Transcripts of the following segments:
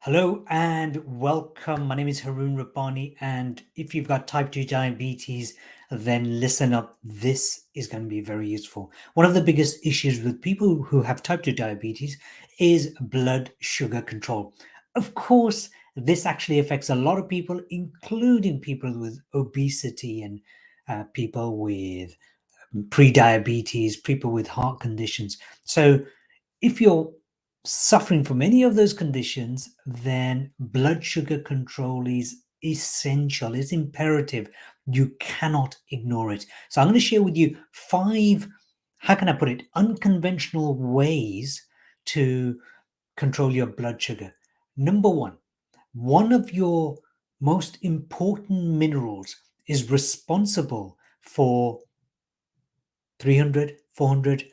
Hello and welcome. My name is Haroon Rabbani, and if you've got type 2 diabetes, then listen up. This is going to be very useful. One of the biggest issues with people who have type 2 diabetes is blood sugar control. Of course, this actually affects a lot of people, including people with obesity and people with pre-diabetes, people with heart conditions. So if you're suffering from any of those conditions, then blood sugar control is essential, it's imperative. You cannot ignore it. So I'm going to share with you five, how can I put it, unconventional ways to control your blood sugar. Number one of your most important minerals is responsible for 300, 400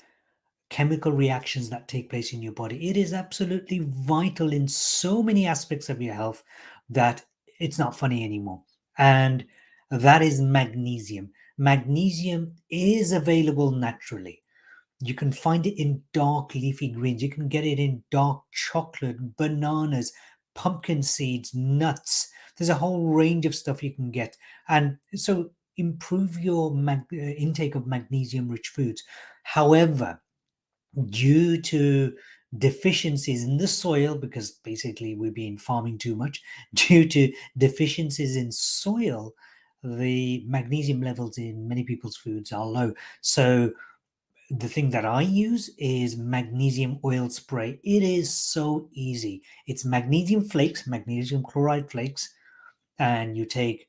chemical reactions that take place in your body. It is absolutely vital in so many aspects of your health that it's not funny anymore. And that is magnesium. Magnesium is available naturally. You can find it in dark leafy greens. You can get it in dark chocolate, bananas, pumpkin seeds, nuts. There's a whole range of stuff you can get. And so improve your intake of magnesium rich foods. However, due to deficiencies in the soil, because basically we've been farming too much, due to deficiencies in soil, the magnesium levels in many people's foods are low. So the thing that I use is magnesium oil spray. It is so easy. It's magnesium flakes, magnesium chloride flakes, and you take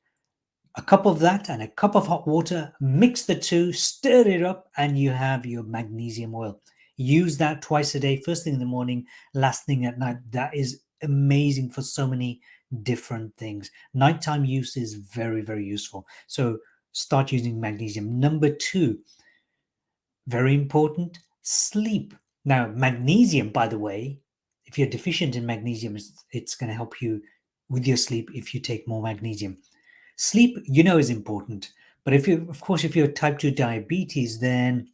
a cup of that and a cup of hot water, mix the two, stir it up, and you have your magnesium oil. Use that twice a day, first thing in the morning, last thing at night. That is amazing for so many different things. Nighttime use is very, very useful. So start using magnesium. Number two, very important, sleep. Now, magnesium, by the way, if you're deficient in magnesium, it's going to help you with your sleep if you take more magnesium. Sleep, is important. But if you're type 2 diabetes, then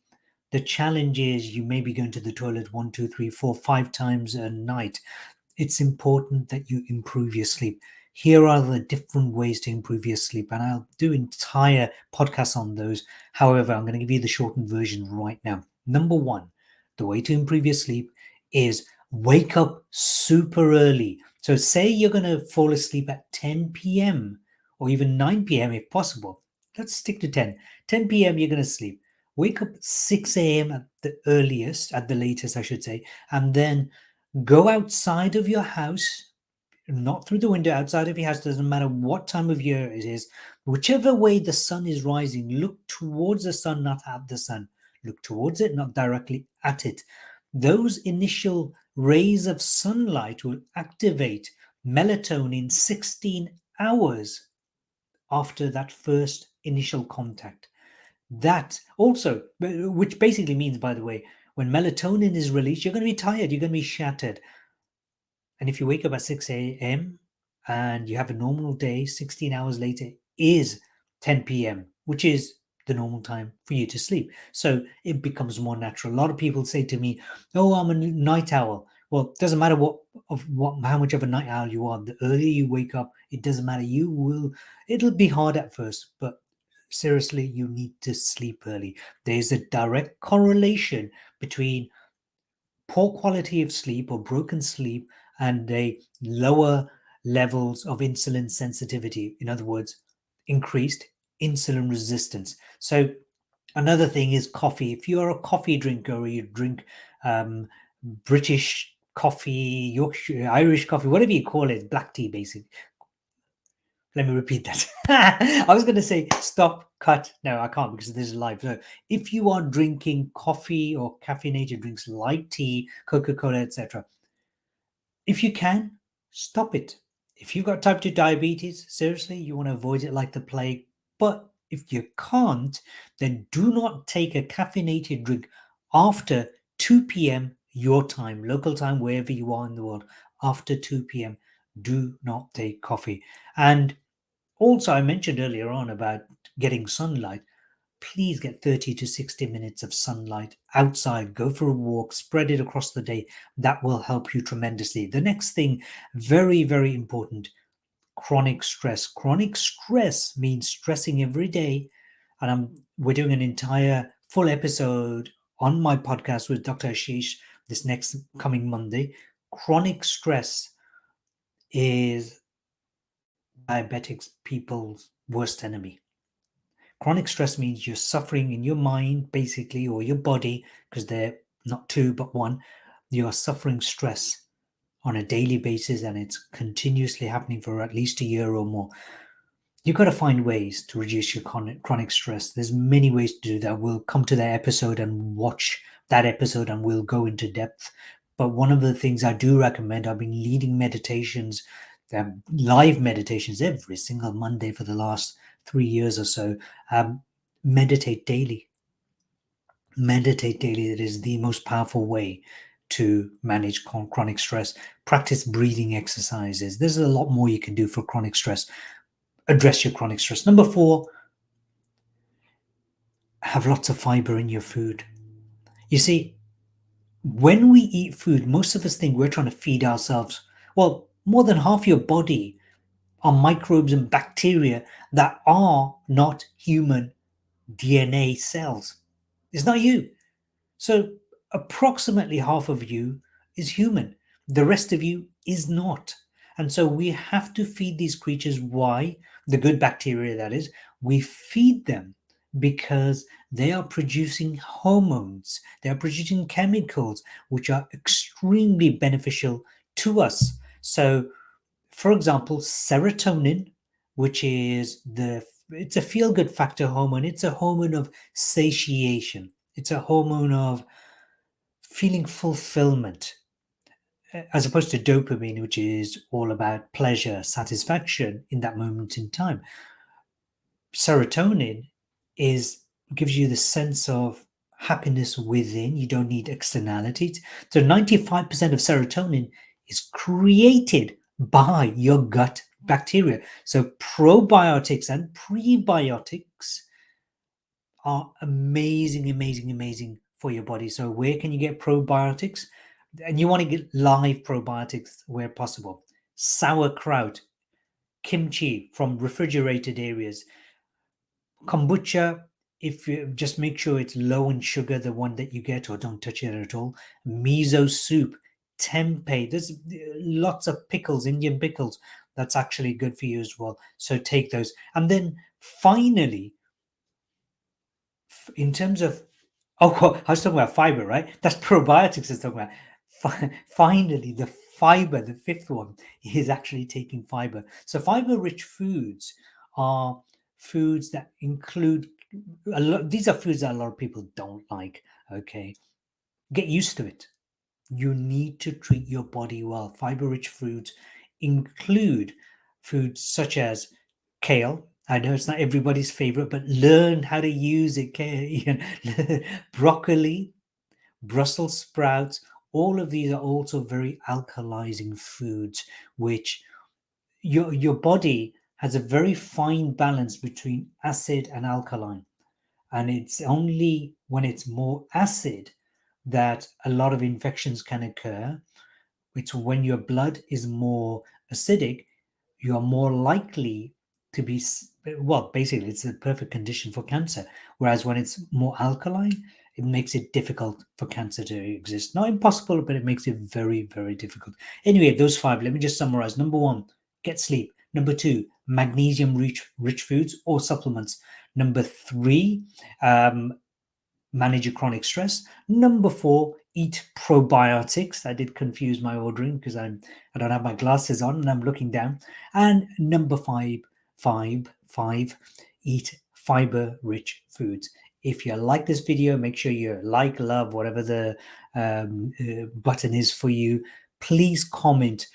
the challenge is you may be going to the toilet one, two, three, four, 5 times a night. It's important that you improve your sleep. Here are the different ways to improve your sleep, and I'll do entire podcasts on those. However, I'm going to give you the shortened version right now. Number one, the way to improve your sleep is wake up super early. So, say you're going to fall asleep at 10 p.m. or even 9 p.m. if possible. Let's stick to 10. 10 p.m. you're going to sleep. Wake up 6 a.m. at the earliest, at the latest, I should say, and then go outside of your house, not through the window, outside of your house, doesn't matter what time of year it is. Whichever way the sun is rising, look towards the sun, not at the sun. Look towards it, not directly at it. Those initial rays of sunlight will activate melatonin 16 hours after that first initial contact. That also, which basically means, by the way, when melatonin is released, you're going to be tired, you're going to be shattered. And if you wake up at 6 a.m. and you have a normal day, 16 hours later is 10 p.m., which is the normal time for you to sleep. So it becomes more natural. A lot of people say to me, "Oh, I'm a night owl." Well, it doesn't matter how much of a night owl you are. The earlier you wake up, it doesn't matter. It'll be hard at first, but seriously, you need to sleep early. There's a direct correlation between poor quality of sleep or broken sleep and a lower levels of insulin sensitivity. In other words, increased insulin resistance. So another thing is coffee. If you're a coffee drinker or you drink British coffee, Yorkshire, Irish coffee, whatever you call it, black tea basically. Let me repeat that. I was going to say stop, cut. No, I can't because this is live. So if you are drinking coffee or caffeinated drinks like tea, Coca-Cola, etc., if you can, stop it. If you've got type 2 diabetes, seriously, you want to avoid it like the plague. But if you can't, then do not take a caffeinated drink after 2 p.m. your time, local time, wherever you are in the world. After 2 p.m., do not take coffee. And also, I mentioned earlier on about getting sunlight. please get 30 to 60 minutes of sunlight outside. Go for a walk, spread it across the day. That will help you tremendously. The next thing, very, very important, chronic stress. Chronic stress means stressing every day. And we're doing an entire full episode on my podcast with Dr. Ashish this next coming Monday. Chronic stress is diabetics people's worst enemy. Chronic stress means you're suffering in your mind, basically, or your body, because they're not two but one. You are suffering stress on a daily basis, and it's continuously happening for at least a year or more. You've got to find ways to reduce your chronic stress. There's many ways to do that. We'll come to that episode and watch that episode, and we'll go into depth. But one of the things I do recommend, I've been leading meditations, live meditations every single Monday for the last 3 years or so. Meditate daily. Meditate daily. It is the most powerful way to manage chronic stress. Practice breathing exercises. There's a lot more you can do for chronic stress. Address your chronic stress. Number 4, have lots of fiber in your food. You see, when we eat food, most of us think we're trying to feed ourselves. Well, more than half your body are microbes and bacteria that are not human DNA cells. It's not you. So approximately half of you is human. The rest of you is not. And so we have to feed these creatures. Why? The good bacteria, that is. We feed them because they are producing hormones. They are producing chemicals which are extremely beneficial to us. So, for example, serotonin, which is it's a feel-good factor hormone. It's a hormone of satiation. It's a hormone of feeling fulfillment, as opposed to dopamine, which is all about pleasure, satisfaction in that moment in time. Serotonin gives you the sense of happiness within. You don't need externalities. So 95% of serotonin is created by your gut bacteria. So probiotics and prebiotics are amazing, amazing, amazing for your body. So where can you get probiotics? And you want to get live probiotics where possible. Sauerkraut, kimchi from refrigerated areas, kombucha, if you just make sure it's low in sugar, the one that you get, or don't touch it at all. Miso soup, tempeh. There's lots of pickles, Indian pickles. That's actually good for you as well. So take those. And then finally, in terms of, oh, I was talking about fiber, right? That's probiotics I was talking about. Finally, the fiber, the fifth one, is actually taking fiber. So fiber-rich foods are foods that include a lot. These are foods that a lot of people don't like. Okay, get used to it. You need to treat your body well. Fiber-rich foods include foods such as kale. I know it's not everybody's favorite, but learn how to use it. Broccoli, Brussels sprouts, all of these are also very alkalizing foods, which your body has a very fine balance between acid and alkaline. And it's only when it's more acid that a lot of infections can occur. It's when your blood is more acidic, you are more likely to be, well, basically, it's a perfect condition for cancer. Whereas when it's more alkaline, it makes it difficult for cancer to exist. Not impossible, but it makes it very, very difficult. Anyway, those 5, let me just summarize. Number 1, get sleep. Number 2, magnesium rich foods or supplements. Number 3, manage your chronic stress. Number 4, eat probiotics. I did confuse my ordering because I don't have my glasses on and I'm looking down. And number 5, eat fiber-rich foods. If you like this video, make sure you like, love, whatever the button is for you. Please comment,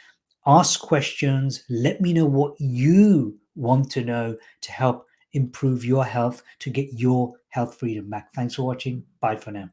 ask questions, let me know what you want to know to help improve your health, to get your health freedom back. Thanks for watching. Bye for now.